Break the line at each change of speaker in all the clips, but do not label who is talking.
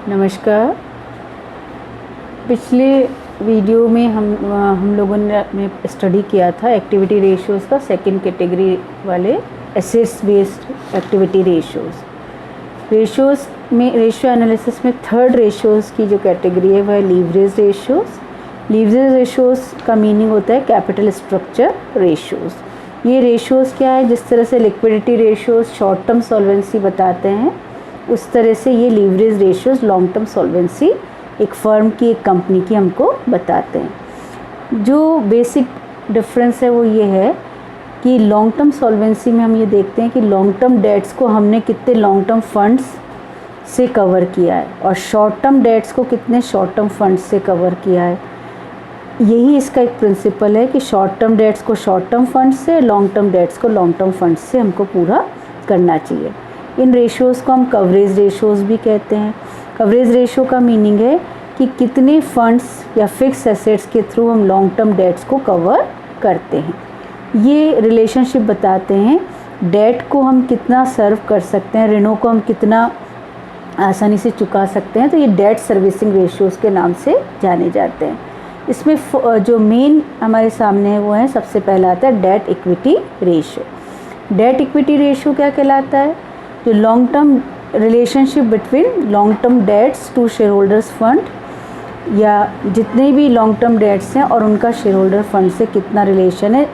नमस्कार। पिछले वीडियो में हम लोगों ने स्टडी किया था एक्टिविटी रेशियोज़ का सेकंड कैटेगरी वाले एसेट्स बेस्ड एक्टिविटी रेशियोज़ में रेशियो एनालिसिस में थर्ड रेशियोज़ की जो कैटेगरी है वह है लीवरेज रेशियोज़। लीवरेज रेशियोज़ का मीनिंग होता है कैपिटल स्ट्रक्चर रेशियोज़। ये रेशियोज़ क्या है, जिस तरह से liquidity ratios short term solvency बताते हैं उस तरह से ये leverage ratios long term solvency एक फर्म की, एक कंपनी की हमको बताते हैं। जो बेसिक डिफरेंस है वो ये है कि लॉन्ग टर्म सॉल्वेंसी में हम ये देखते हैं कि लॉन्ग टर्म डेट्स को हमने कितने लॉन्ग टर्म फंड्स से कवर किया है और शॉर्ट टर्म डेट्स को कितने शॉर्ट टर्म फंड्स से कवर किया है। यही इसका एक प्रिंसिपल है कि शॉर्ट टर्म डेट्स को शॉर्ट टर्म फंड्स से, लॉन्ग टर्म डेट्स को लॉन्ग टर्म फंड्स से हमको पूरा करना चाहिए। इन रेशियोज़ को हम कवरेज रेशियोज़ भी कहते हैं। कवरेज रेशियो का मीनिंग है कि कितने फंड्स या फिक्स एसेट्स के थ्रू हम लॉन्ग टर्म डेट्स को कवर करते हैं। ये रिलेशनशिप बताते हैं डेट को हम कितना सर्व कर सकते हैं, ऋणों को हम कितना आसानी से चुका सकते हैं। तो ये डेट सर्विसिंग रेशियोज़ के नाम से जाने जाते हैं। इसमें जो मेन हमारे सामने है वो है, सबसे पहला आता है debt equity ratio. Debt equity ratio क्या कहलाता है? जो long term relationship between long term debts to share holders fund या जितने भी लॉन्ग टर्म डेट्स हैं और उनका शेयर होल्डर फंड से कितना रिलेशन है।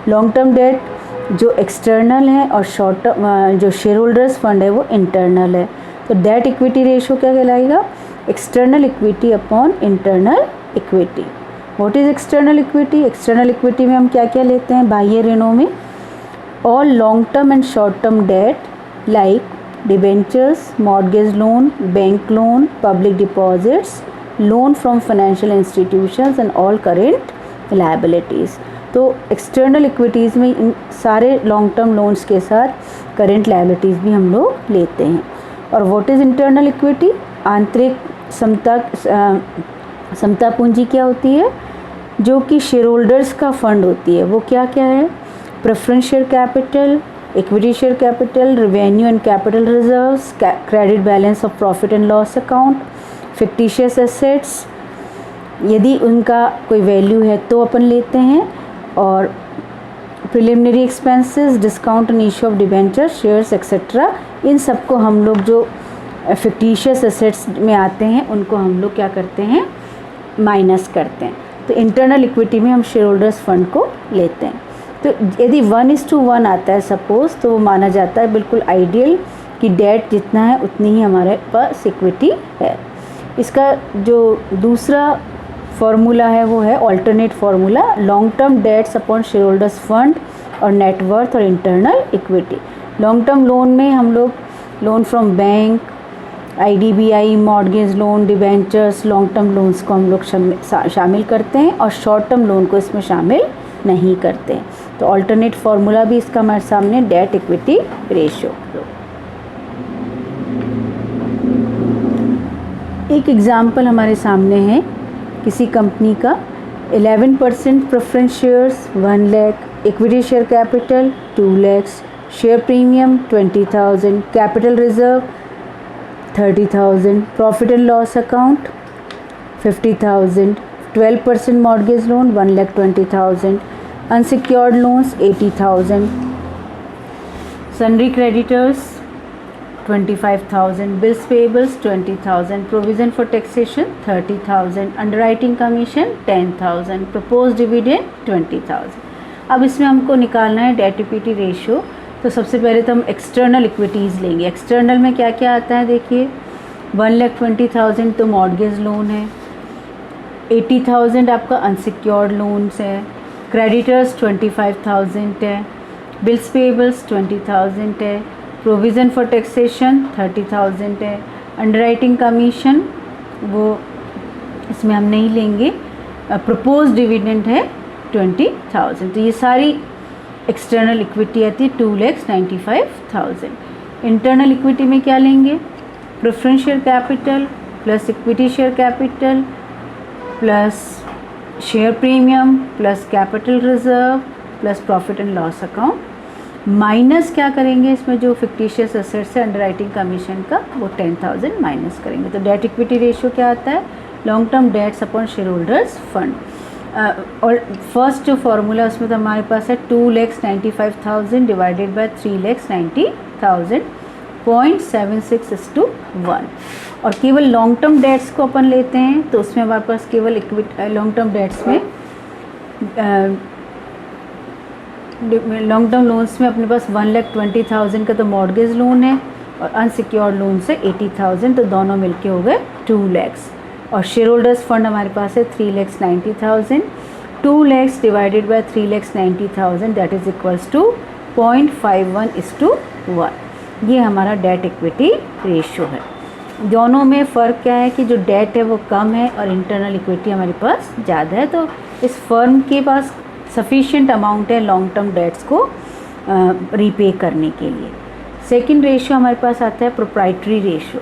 लॉन्ग टर्म डेट जो एक्सटर्नल है और शॉर्ट टर्म जो शेयर होल्डर्स फंड है वो इंटरनल है। तो डेट इक्विटी रेशियो क्या कहलाएगा? External equity upon internal equity. What is external equity? External equity में हम क्या क्या लेते हैं? बाह्य ऋणों में all long term and short term debt like debentures, mortgage loan, bank loan, public deposits, loan from financial institutions and all current liabilities। तो external equities में इन सारे long term loans के साथ current liabilities भी हम लोग लेते हैं। और what is internal equity? आंतरिक समता पूंजी क्या होती है? जो कि शेयर होल्डर्स का फंड होती है। वो क्या क्या है? Preference share capital, equity share capital, revenue and capital reserves, credit balance of profit and loss account, fictitious assets यदि उनका कोई वैल्यू है तो अपन लेते हैं, और preliminary expenses, discount and issue of debenture shares etcetera. इन सबको हम लोग जो फिक्टिशियस एसेट्स में आते हैं उनको हम लोग क्या करते हैं? माइनस करते हैं। तो इंटरनल इक्विटी में हम शेयर होल्डर्स फंड को लेते हैं। तो यदि 1:1 आता है सपोज़, तो वो माना जाता है बिल्कुल आइडियल कि डेट जितना है उतनी ही हमारे पास इक्विटी है। इसका जो दूसरा फार्मूला है वो है alternate formula, long term dates upon share holders fund और नेटवर्थ और internal equity. Long term loan में हम लोग loan from bank, IDBI, mortgage loan, debentures, long term loans को हम लोग शामिल करते हैं और शॉर्ट टर्म लोन को इसमें शामिल नहीं करते हैं। तो ऑल्टरनेट फार्मूला भी इसका हमारे सामने डेट इक्विटी रेशियो। एक एग्जांपल हमारे सामने है किसी कंपनी का, 11% preference shares 1 lakh, equity share capital 2 lakh, share premium 20,000, capital reserve 30,000, profit and loss account 50,000, 12% mortgage loan 1,20,000, unsecured loans 80,000, sundry creditors 25,000, bills payables 20,000, provision for taxation 30,000, underwriting commission 10,000, proposed dividend 20,000। अब इसमें हमको निकालना है डेट इक्विटी रेशियो। तो सबसे पहले तो हम एक्सटर्नल इक्विटीज़ लेंगे। एक्सटर्नल में क्या क्या आता है देखिए, 1,20,000 तो मॉर्गेज लोन है, 80,000 आपका अनसिक्योर्ड लोन्स है, क्रेडिटर्स 25,000 है, बिल्स पेबल्स 20,000 है, प्रोविज़न फॉर टैक्सेशन 30,000 है, अंडरराइटिंग कमीशन वो इसमें हम नहीं लेंगे, प्रपोज डिविडेंड है 20,000। तो ये सारी एक्सटर्नल इक्विटी आती है 2,95,000। इंटरनल इक्विटी में क्या लेंगे? Preference share capital plus equity share capital plus share premium plus capital reserve plus profit and loss account minus क्या करेंगे, इसमें जो फिक्टिशियस एसेट्स है अंडरराइटिंग कमीशन का, वो 10,000 माइनस करेंगे। तो डेट इक्विटी रेशियो क्या आता है, long term dates upon share holders fund. और फर्स्ट जो फार्मूला उसमें तो हमारे पास है 2,95,000 डिवाइडेड बाय 3,90,000, 0.76:1। और केवल लॉन्ग टर्म डेट्स को अपन लेते हैं तो उसमें हमारे पास केवल लॉन्ग टर्म डेट्स में लॉन्ग टर्म लोन्स में अपने पास 1,20,000 का तो मॉर्गेज लोन है और अनसिक्योर्ड लोन से 80,000, तो दोनों मिलके हो गए 2 lakhs। और शेयर होल्डर्स फंड हमारे पास है 3,90,000, 2 lakhs divided by 3,90,000 that is equals to 0.51:1। ये हमारा डेट इक्विटी रेशियो है। दोनों में फ़र्क क्या है कि जो डेट है वो कम है और इंटरनल इक्विटी हमारे पास ज़्यादा है, तो इस फर्म के पास सफिशिएंट अमाउंट है लॉन्ग टर्म डेट्स को रीपे करने के लिए। सेकंड रेशियो हमारे पास आता है प्रोप्राइटरी रेशियो।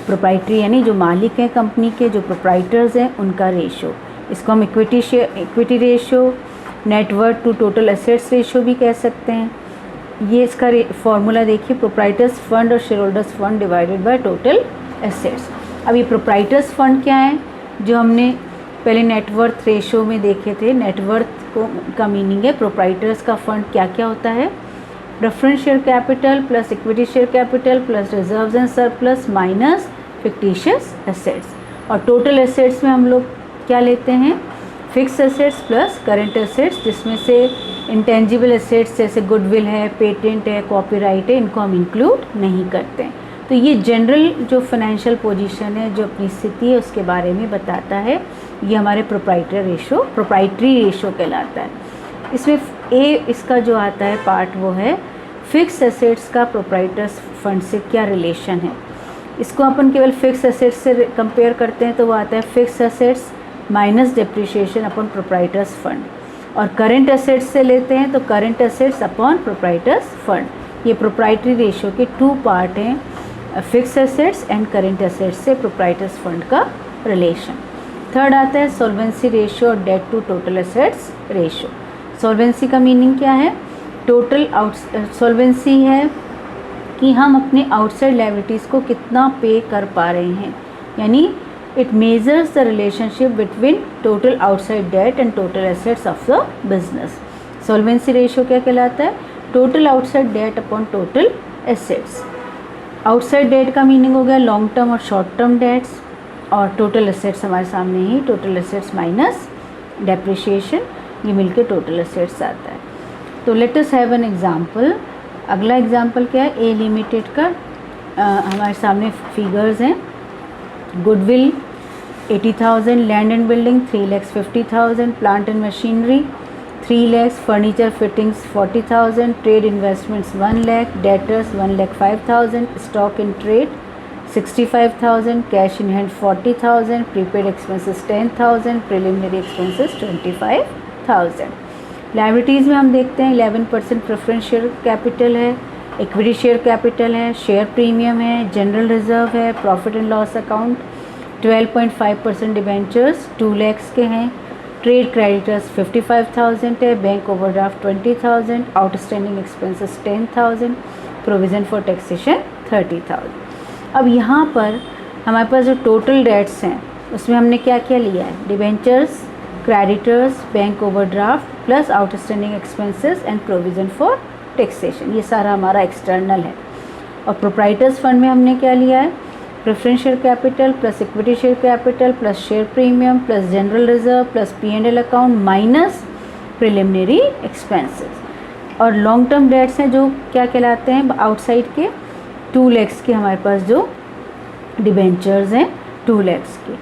प्रोप्राइटरी यानी जो मालिक हैं कंपनी के, जो प्रोप्राइटर्स हैं, उनका रेशियो। इसको हम equity ratio, net worth to total assets ratio भी कह सकते हैं। ये इसका फॉर्मूला देखिए, प्रोप्राइटर्स फंड और share holders fund divided by total assets. अब ये प्रोप्राइटर्स फंड क्या है, जो हमने पहले नेटवर्थ रेशियो में देखे थे। नेटवर्थ का मीनिंग है प्रोप्राइटर्स का फंड क्या क्या होता है, preference share capital plus equity share capital plus reserves and surplus minus fictitious assets. और टोटल एसेट्स में हम लोग क्या लेते हैं, fix assets plus current assets, जिसमें से इंटेंजिबल एसेट्स जैसे गुडविल है, पेटेंट है, कॉपीराइट है, इनको हम इंक्लूड नहीं करते हैं। तो ये जनरल जो फाइनेंशियल पोजीशन है, जो अपनी स्थिति है, उसके बारे में बताता है। ये हमारे प्रोप्राइटरी रेशियो कहलाता है। इसमें इसका जो आता है पार्ट वो है फिक्स एसेट्स का प्रोप्राइटर्स फंड से क्या रिलेशन है। इसको अपन केवल फिक्स एसेट्स से कंपेयर करते हैं तो वो आता है fix assets minus depreciation upon proprietors fund. और करेंट एसेट्स से लेते हैं तो current assets upon proprietors fund. ये प्रोप्राइटरी रेशियो के 2 पार्ट हैं, fix assets and current assets से प्रोप्राइटर्स फंड का रिलेशन। थर्ड आता है सॉल्वेंसी रेशियो और debt to total assets ratio. Solvency का मीनिंग क्या है, सॉल्वेंसी है कि हम अपने आउटसाइड लायबिलिटीज़ को कितना पे कर पा रहे हैं, यानी it measures the relationship between total outside debt and total assets of the business. Solvency ratio क्या कहलाता है, total outside debt upon total assets. Outside debt का मीनिंग हो गया लॉन्ग टर्म और शॉर्ट टर्म डेट्स, और टोटल एसेट्स हमारे सामने ही टोटल एसेट्स माइनस डेप्रिसिएशन, ये मिलके टोटल एसेट्स आता है। तो let us have an example. अगला एग्जांपल क्या है, ए लिमिटेड का हमारे सामने फिगर्स हैं। Goodwill 80,000, land and building 3,50,000, plant and machinery 3 lakhs, furniture fittings 40,000, trade investments 1 lakh, debtors 1,05,000, stock in trade 65,000, cash in hand 40,000, prepaid expenses 10,000, preliminary expenses 25,000। Liabilities में हम देखते हैं 11% प्रेफरेंस शेयर कैपिटल है, equity share capital है, share premium है, general reserve है, profit and loss account 12.5% debentures 2 lakhs के हैं, ट्रेड क्रेडिटर्स 55,000 है, bank overdraft 20,000, outstanding expenses 10,000, provision for taxation 30,000। अब यहाँ पर हमारे पास जो टोटल डेट्स हैं उसमें हमने क्या क्या लिया है, debentures, creditors, bank overdraft plus outstanding expenses and provision for taxation, ये सारा हमारा एक्सटर्नल है। और प्रोप्राइटर्स फंड में हमने क्या लिया है, preference share capital plus equity share capital plus share premium plus general reserve plus P&L account minus preliminary expenses. और लॉन्ग टर्म डेट्स हैं जो क्या कहलाते हैं, आउटसाइड के 2 lakhs के हमारे पास जो डिबेंचर्स हैं 2 lakhs के।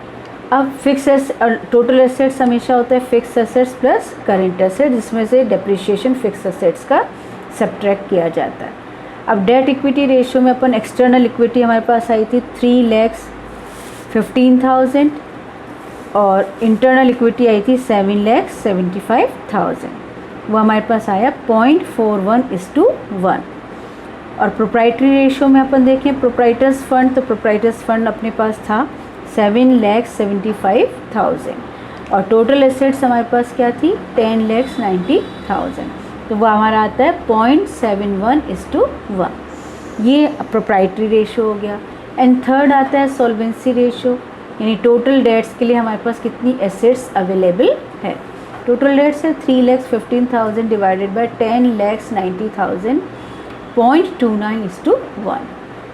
अब फिक्स टोटल एसेट्स हमेशा होता है fix assets plus current asset, जिसमें से डेप्रिसिएशन फिक्स एसेट्स का सब्ट्रैक्ट किया जाता है। अब डेट इक्विटी रेशियो में अपन एक्सटर्नल इक्विटी हमारे पास आई थी 3,15,000 और इंटरनल इक्विटी आई थी 7,75,000, वो हमारे पास आया 0.41:1। और प्रोप्राइटरी रेशियो में अपन देखें प्रोप्राइटर्स फंड, तो प्रोप्राइटर्स फंड अपने पास था 7,75,000 और टोटल एसेट्स हमारे पास क्या थी 10,90,000। तो तो वो हमारा आता है 0.71:1। ये प्रोप्राइटरी रेशो हो गया। एंड थर्ड आता है सॉल्वेंसी रेशो, यानी टोटल डेट्स के लिए हमारे पास कितनी एसेट्स अवेलेबल है। टोटल डेट्स है 3,15,000 डिवाइडेड बाय 10,90,000, 0.29:1।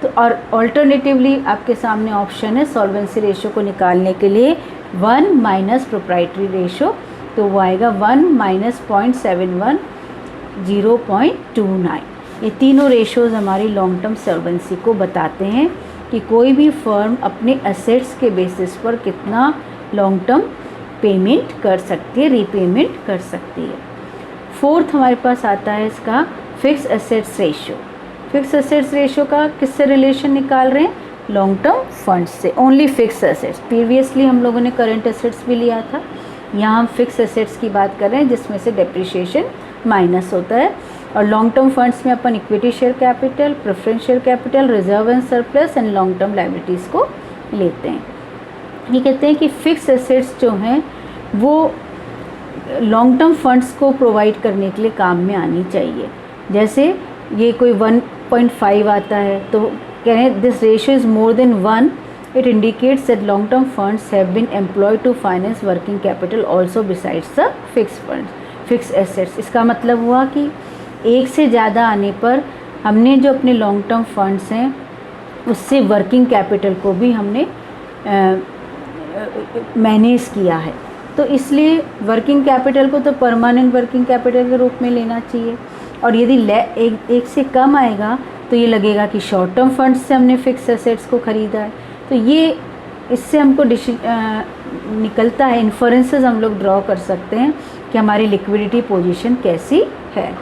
तो और ऑल्टरनेटिवली आपके सामने ऑप्शन है सॉल्वेंसी रेशो को निकालने के लिए 1 माइनस प्रोप्राइटरी रेशो, तो वो आएगा 1 माइनस 0.71, 0.29। ये तीनों रेशोज़ हमारी लॉन्ग टर्म सॉल्वेंसी को बताते हैं कि कोई भी फर्म अपने एसेट्स के बेसिस पर कितना लॉन्ग टर्म पेमेंट कर सकती है, रीपेमेंट कर सकती है। फोर्थ हमारे पास आता है इसका fix assets ratio. Fix assets ratio का किससे रिलेशन निकाल रहे हैं? लॉन्ग टर्म फंड्स से। ओनली फिक्स एसेट्स, प्रीवियसली हम लोगों ने करंट एसेट्स भी लिया था, यहाँ हम फिक्स एसेट्स की बात कर रहे हैं जिसमें से डेप्रिसिएशन माइनस होता है। और लॉन्ग टर्म फंड्स में अपन equity share capital, preference share capital, reserve and surplus and long term liabilities को लेते हैं। ये कहते हैं कि फिक्स एसेट्स जो हैं वो लॉन्ग टर्म फंड्स को प्रोवाइड करने के लिए काम में आनी चाहिए। जैसे ये कोई 1.5 आता है तो कह रहे हैं this ratio is more than 1, it indicates that long term funds have been employed to finance working capital also besides the fix funds, fix assets. इसका मतलब हुआ कि एक से ज़्यादा आने पर हमने जो अपने लॉन्ग टर्म फंड्स हैं उससे वर्किंग कैपिटल को भी हमने मैनेज किया है। तो इसलिए वर्किंग कैपिटल को तो परमानेंट वर्किंग कैपिटल के रूप में लेना चाहिए, और यदि एक से कम आएगा तो ये लगेगा कि शॉर्ट टर्म फंड्स से हमने फिक्स एसेट्स को ख़रीदा है। तो ये इससे हमको निकलता है, इन्फरेंसेस हम लोग ड्रॉ कर सकते हैं कि हमारी लिक्विडिटी पोजीशन कैसी है।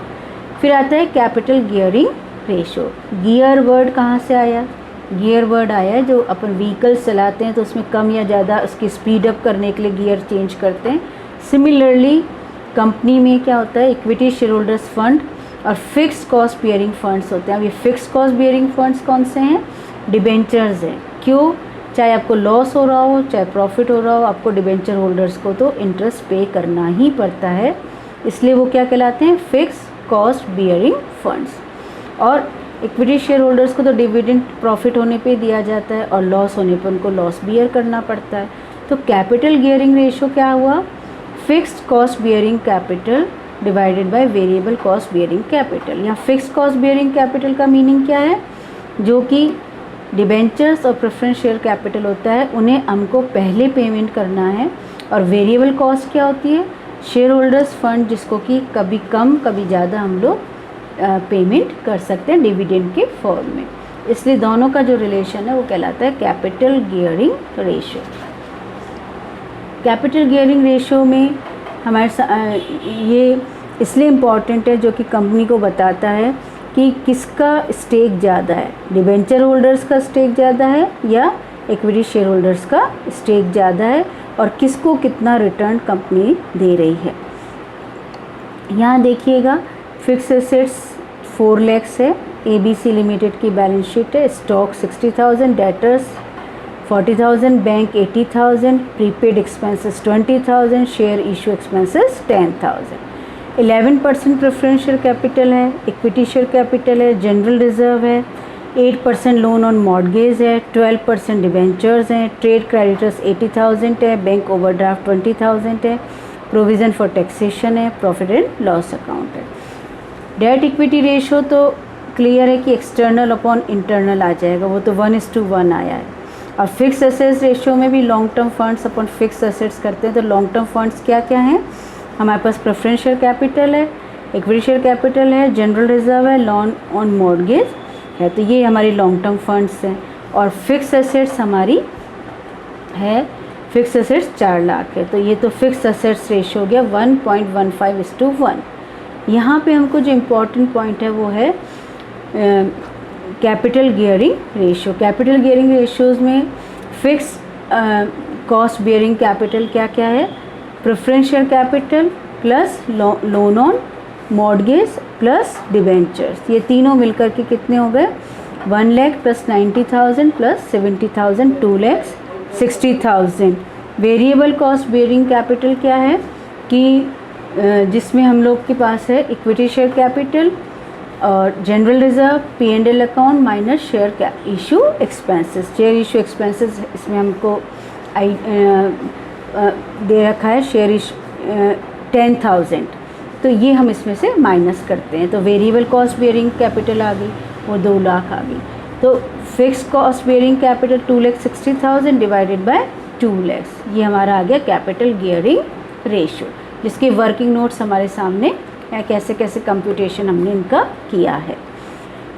फिर आता है capital gearing ratio. Gear word कहाँ से आया? गियर वर्ड आया है जो अपन व्हीकल्स चलाते हैं तो उसमें कम या ज़्यादा उसकी स्पीड अप करने के लिए गियर चेंज करते हैं। सिमिलरली कंपनी में क्या होता है, इक्विटी शेयर होल्डर्स फंड और फिक्स कॉस्ट बियरिंग फंड्स होते हैं। अब ये फिक्स कॉस्ट बियरिंग फंड्स कौन से हैं? डिबेंचर्स हैं। क्यों? चाहे आपको लॉस हो रहा हो चाहे प्रॉफिट हो रहा हो, आपको डिबेंचर होल्डर्स को तो इंटरेस्ट पे करना ही पड़ता है, इसलिए वो क्या कहलाते हैं? Fix cost bearing funds. और इक्विटी शेयर होल्डर्स को तो डिविडेंड प्रॉफिट होने पे दिया जाता है और लॉस होने पर उनको लॉस बियर करना पड़ता है। तो कैपिटल गियरिंग रेशो क्या हुआ? Fixed cost bearing capital divided by variable cost bearing capital. यहाँ फिक्स्ड कॉस्ट बियरिंग कैपिटल का मीनिंग क्या है? जो कि डिबेंचर्स और प्रेफरेंस शेयर कैपिटल होता है उन्हें हमको पहले पेमेंट करना है। और वेरिएबल कॉस्ट क्या होती है? शेयर होल्डर्स फंड, जिसको कि कभी कम कभी ज़्यादा हम लोग पेमेंट कर सकते हैं डिविडेंड के फॉर्म में। इसलिए दोनों का जो रिलेशन है वो कहलाता है capital gearing ratio. Capital gearing ratio में हमारे ये इसलिए इम्पॉर्टेंट है जो कि कंपनी को बताता है कि किसका स्टेक ज़्यादा है, डिबेंचर होल्डर्स का स्टेक ज़्यादा है या इक्विटी शेयर होल्डर्स का स्टेक ज़्यादा है, और किसको कितना रिटर्न कंपनी दे रही है। यहाँ देखिएगा फिक्स एसेट्स 4 लाख है, ABC लिमिटेड की बैलेंस शीट है, stock 60,000, debtors 40,000, bank 80,000, prepaid expenses 20,000, share issue expenses 10,000। 11% preference share capital है, इक्विटी शेयर कैपिटल है, जनरल रिजर्व है, 8% लोन ऑन मॉर्गेज है, 12% डिवेंचर्स हैं, ट्रेड क्रेडिटर्स 80,000 है, बैंक ओवरड्राफ्ट 20,000 है, प्रोविज़न फॉर टैक्सेशन है, प्रॉफिट एंड लॉस अकाउंट है। Debt equity ratio तो क्लियर है कि एक्सटर्नल अपॉन इंटरनल आ जाएगा, वो तो 1:1 आया है। और फिक्स एसेट्स रेशो में भी long term funds upon fix assets करते हैं। तो लॉन्ग टर्म फंड्स क्या क्या हैं? हमारे पास प्रेफरेंस शेयर कैपिटल है, इक्विटी शेयर कैपिटल है, जनरल रिजर्व है, लोन ऑन मॉर्गेज है, तो ये हमारी लॉन्ग टर्म फंड्स हैं। और फिक्स एसेट्स हमारी है, फिक्स एसेट्स 4 लाख है, तो ये तो फिक्स एसेट्स रेशो हो गया 1.15:1। यहाँ पे हमको जो इम्पोर्टेंट पॉइंट है वो है capital gearing ratio. Capital gearing ratios में फिक्स कॉस्ट बियरिंग कैपिटल क्या क्या है? Preference share capital plus lone on mortgage plus debentures, ये तीनों मिलकर के कितने हो गए? 1 lakh plus 90,000 plus 70,000, 2,60,000। Variable cost bearing capital क्या है कि जिसमें हम लोग के पास है इक्विटी शेयर कैपिटल और general reserve, P&L account minus share issue expenses. Share issue expenses इसमें हमको दे रखा है शेयर इशू 10,000, तो ये हम इसमें से माइनस करते हैं। तो वेरिएबल कॉस्ट बेयरिंग कैपिटल आ गई, वो 2 लाख आ गई। तो fix cost bearing capital 2,60,000 divided by 2 lakh, ये हमारा आ गया कैपिटल गियरिंग रेशियो, जिसके वर्किंग नोट्स हमारे सामने है, कैसे कैसे कंप्यूटेशन हमने इनका किया है।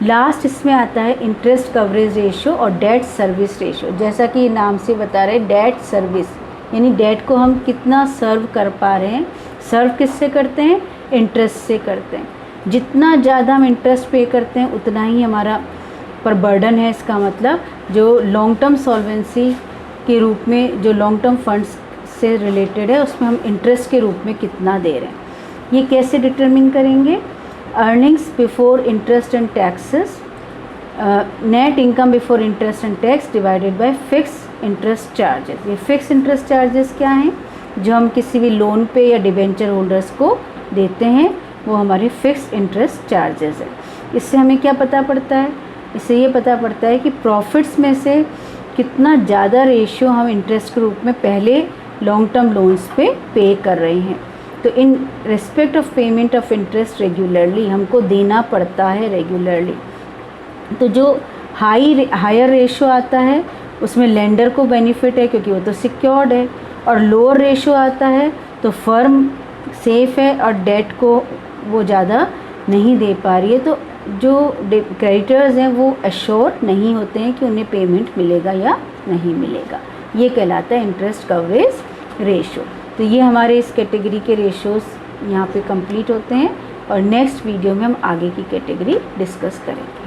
लास्ट इसमें आता है इंटरेस्ट कवरेज रेशियो और डेट सर्विस रेशियो। जैसा कि नाम से बता रहे डेट सर्विस, यानी डेट को हम कितना सर्व कर पा रहे हैं। सर्व किससे करते हैं? इंटरेस्ट से करते हैं। जितना ज़्यादा हम इंटरेस्ट पे करते हैं उतना ही हमारा पर बर्डन है। इसका मतलब जो लॉन्ग टर्म सॉल्वेंसी के रूप में, जो लॉन्ग टर्म फंड्स से रिलेटेड है, उसमें हम इंटरेस्ट के रूप में कितना दे रहे हैं। ये कैसे डिटरमिन करेंगे? Earnings before interest and taxes, net income before interest and tax divided by fix interest charges. ये फिक्स इंटरेस्ट चार्जेस क्या हैं? जो हम किसी भी लोन पे या डिबेंचर होल्डर्स को देते हैं, वो हमारे फिक्स इंटरेस्ट चार्जेस है। इससे हमें क्या पता पड़ता है? इससे ये पता पड़ता है कि प्रॉफिट्स में से कितना ज़्यादा रेशियो हम इंटरेस्ट के रूप में पहले लॉन्ग टर्म लोन्स पे कर रहे हैं। तो in respect of payment of interest regularly हमको देना पड़ता है रेगुलरली। तो जो हायर रेशियो आता है उसमें लेंडर को बेनिफिट है क्योंकि वो तो सिक्योर्ड है, और लोअर रेशियो आता है तो फर्म सेफ है और डेट को वो ज़्यादा नहीं दे पा रही है। तो जो क्रेडिटर्स हैं वो एश्योर नहीं होते हैं कि उन्हें पेमेंट मिलेगा या नहीं मिलेगा। ये कहलाता है इंटरेस्ट कवरेज रेशियो। तो ये हमारे इस कैटेगरी के रेशियोज़ यहाँ पे कंप्लीट होते हैं और नेक्स्ट वीडियो में हम आगे की कैटेगरी डिस्कस करेंगे।